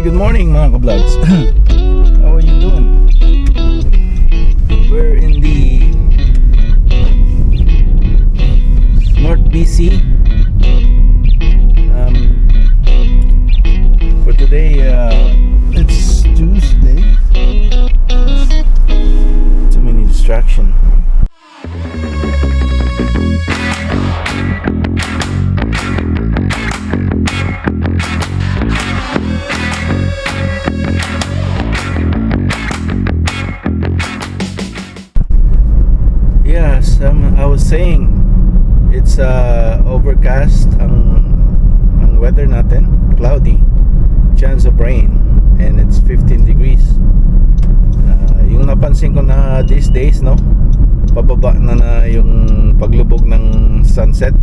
good morning mga ka-vlogs. How are you doing? We're in the North BC. For today, it's Tuesday. Too many distractions. Yes, I was saying it's overcast ang weather natin, cloudy, chance of rain, and it's 15 degrees. Yung napansin ko na these days, no, pababa na yung paglubog ng sunset.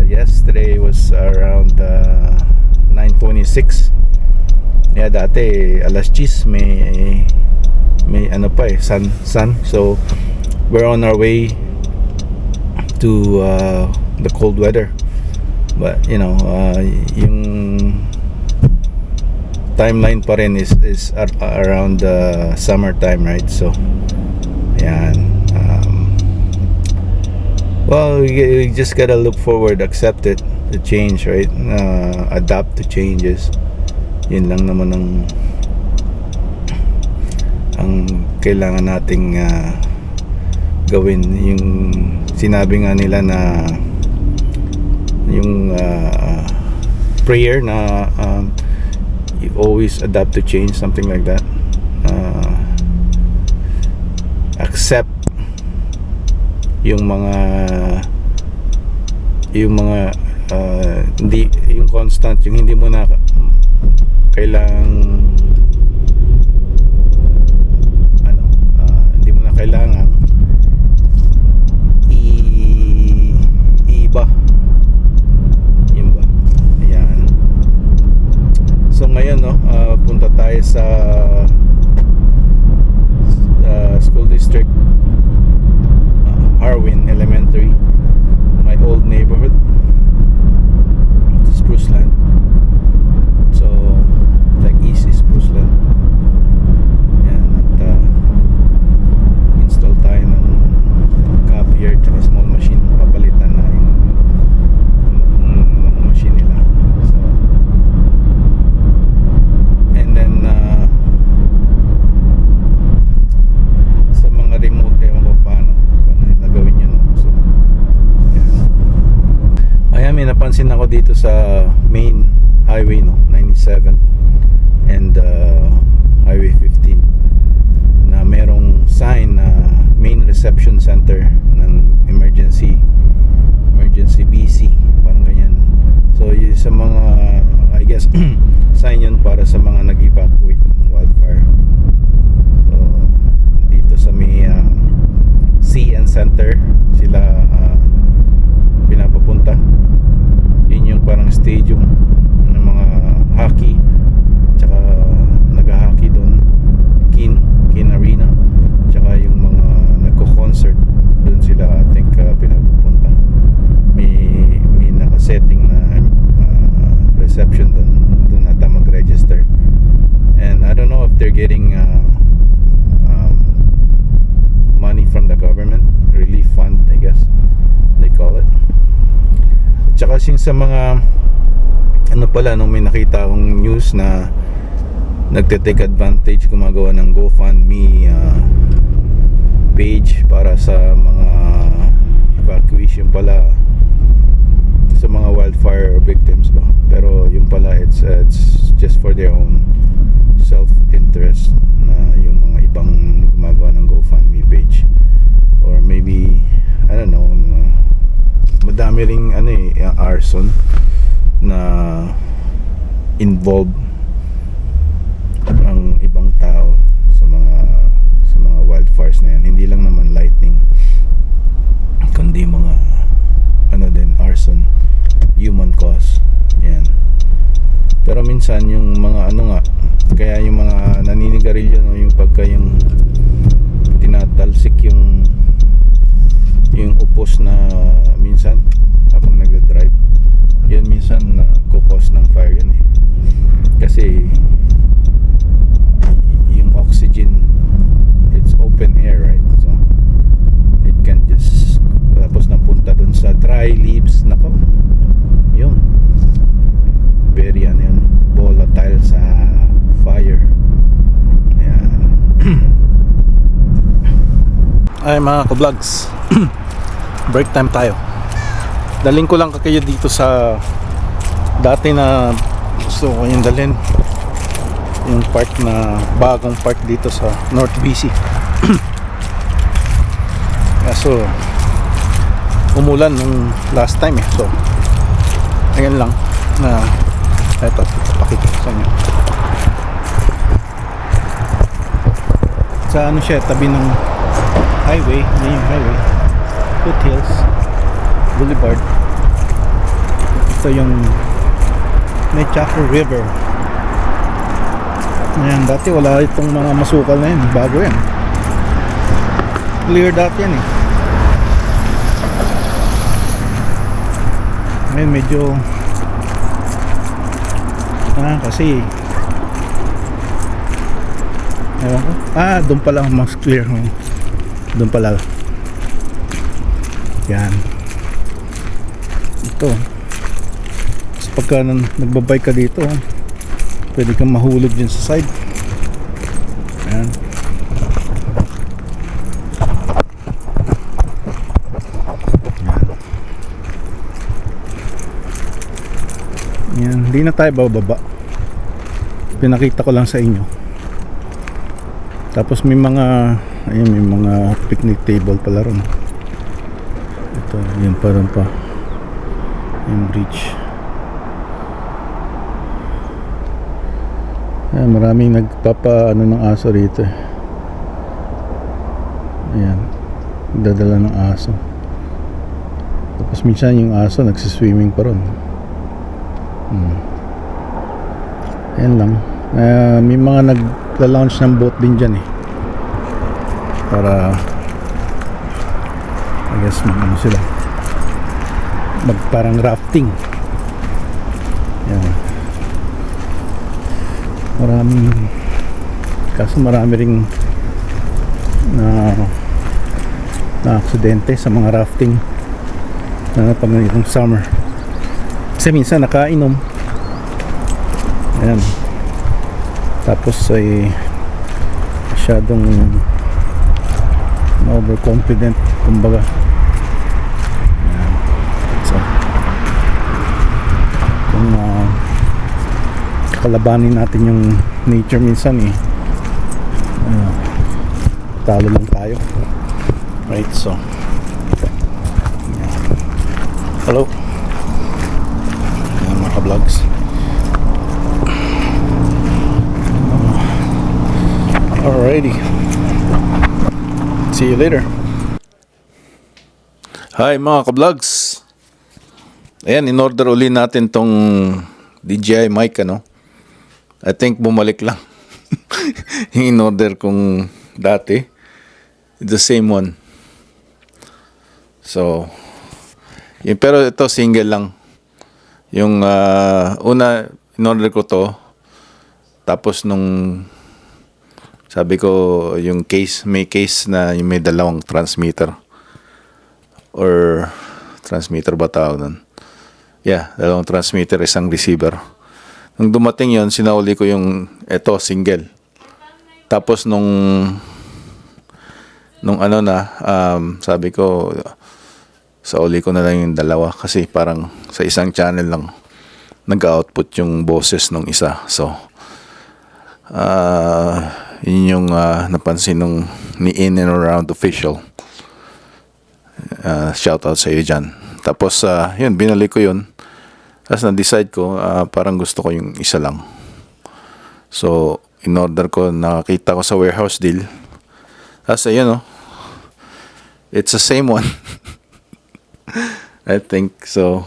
Yesterday was around 9:26. Yeah, dati alas 10 may ano pa sun. So we're on our way to the cold weather, but you know, yung timeline pa rin is around the summertime, right? So yan, well, we just gotta look forward, accept it, the change, right? Adapt to changes. Yun lang naman ang kailangan nating gawin. Yung sinabi nga nila na yung prayer na you always adapt to change, something like that. Accept yung mga hindi yung constant, yung hindi mo na kailangang kailangan iiba yun ba, ayan. So ngayon, no, punta tayo sa school district, Harwin Elementary, my old neighborhood, Spruce Land. So like east is Spruce Land. Tayo ng copier at small machine, papalitan na yung machine nila. So and then sa mga remote, ewan ko paano nila gawin yun, no? So ayan, may napansin ako dito sa main highway, no, 97 and highway 15 na merong sign na main reception center ng emergency BC, parang ganyan. So sa mga, I guess sign yun para sa mga nag-evacuate ng wildfire. So dito sa may CN Center sila pinapapunta. Yun yung parang stadium ng mga hockey, tsaka nag-hockey doon, Kin Arena, tsaka yung mga nagko-concert doon sila, I think pinapupunta. May nakasetting na reception doon ata mag-register, and I don't know if they're getting money from the government, relief fund, I guess they call it. Tsaka sa mga ano pala, nung may nakita akong news na nagte-take advantage, gumagawa ng GoFundMe page para sa mga evacuation pala, sa mga wildfire victims ba. Pero yung pala, it's just for their own self-interest, na yung mga ibang gumagawa ng GoFundMe page, or maybe I don't know, madami ring arson na involved ang ibang tao sa mga wildfires na yan. Hindi lang naman lightning, kundi mga din, arson, human cause yan. Pero minsan yung mga kaya yung mga naninigarilyo, no, yung pagka yung tinatalsik yung upos na minsan habang nagda-drive, yan minsan kukos ng fire yan Ay mga ka-vlogs, break time tayo. Daling ko lang kayo dito sa dati na gusto ko yung dalhin, yung park na bagong park dito sa North BC. Kaso umulan nung last time eh. So ayan lang na eto, pakita ko sa inyo. Sa ano siya, tabi ng highway, yun yung highway, Foothills Boulevard. Ito yung Nechako River. Ayan, dati wala itong mga masukal na yun, bago yan, clear dati yan eh. Ngayon medyo kasi ewan ko, doon pala mas clear ngayon. Doon pala yan, ito. Tapos pagka nagbabike ka dito, pwede kang mahulog dyan sa side. Yan. Yan, hindi na tayo bababa. Pinakita ko lang sa inyo. Tapos may mga, ayun, may mga picnic table pala ron. Ito, yun pa rin pa yung bridge. Ayan, maraming nagpapa ano ng aso rito. Ayan, dadala ng aso. Tapos minsan yung aso nagsiswimming pa ron. Ayan lang. May mga nagla-launch ng boat din dyan eh, para I guess ano sila, parang rafting. Yan. Kaso marami ring na aksidente sa mga rafting na pag ganitong summer, kasi minsan nakainom. Ayan. Tapos ay masyadong overconfident, kumbaga. Ayan. So kung kalabanin natin yung nature minsan eh, talo lang tayo, right? So ayan. Hello, ayan mga vlogs. Alrighty, see you later. Hi mga ka-vlogs. Ayan, in-order uli natin tong DJI mic, ano. I think bumalik lang yung in-order kong dati. The same one. So pero ito single lang. Yung una in-order ko to, tapos nung sabi ko yung case, may case na yung may dalawang transmitter, or transmitter ba tawag nun? Yeah, dalawang transmitter, isang receiver. Nung dumating yon, sinauli ko yung eto single. Tapos nung ano na, sabi ko sauli ko na lang yung dalawa, kasi parang sa isang channel lang nag-output yung boses nung isa. So yun yung napansin nung ni In and Around Official. Shout out sa iyo dyan. Tapos yun, binalik ko yun. Tapos na-decide ko, parang gusto ko yung isa lang. So in-order ko, nakakita ko sa warehouse deal. Tapos ayun, it's the same one. I think so.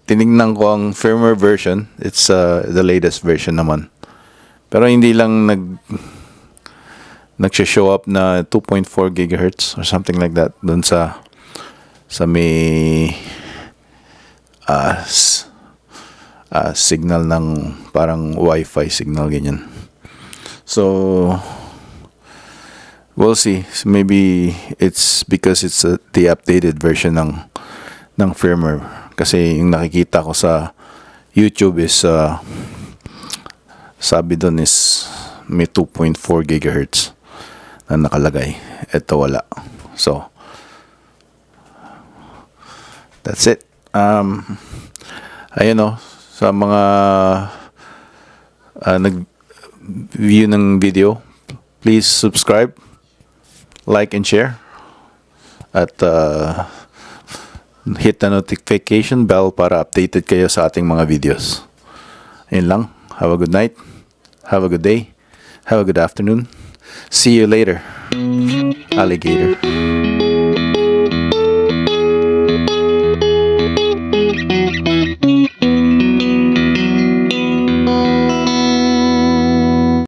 Tinignan ko ang firmware version. It's the latest version naman. Pero hindi lang nagsho-show up na 2.4 gigahertz or something like that doon sa may signal ng parang Wi-Fi signal, ganyan. So we'll see. Maybe it's because it's the updated version ng firmware. Kasi yung nakikita ko sa YouTube is sabi doon is may 2.4 gigahertz. na nakalagay. Ito wala. So, that's it. Ayun o, sa mga nag-view ng video, please subscribe, like and share, at hit the notification bell para updated kayo sa ating mga videos. Ayun lang. Have a good night. Have a good day. Have a good afternoon. See you later, alligator.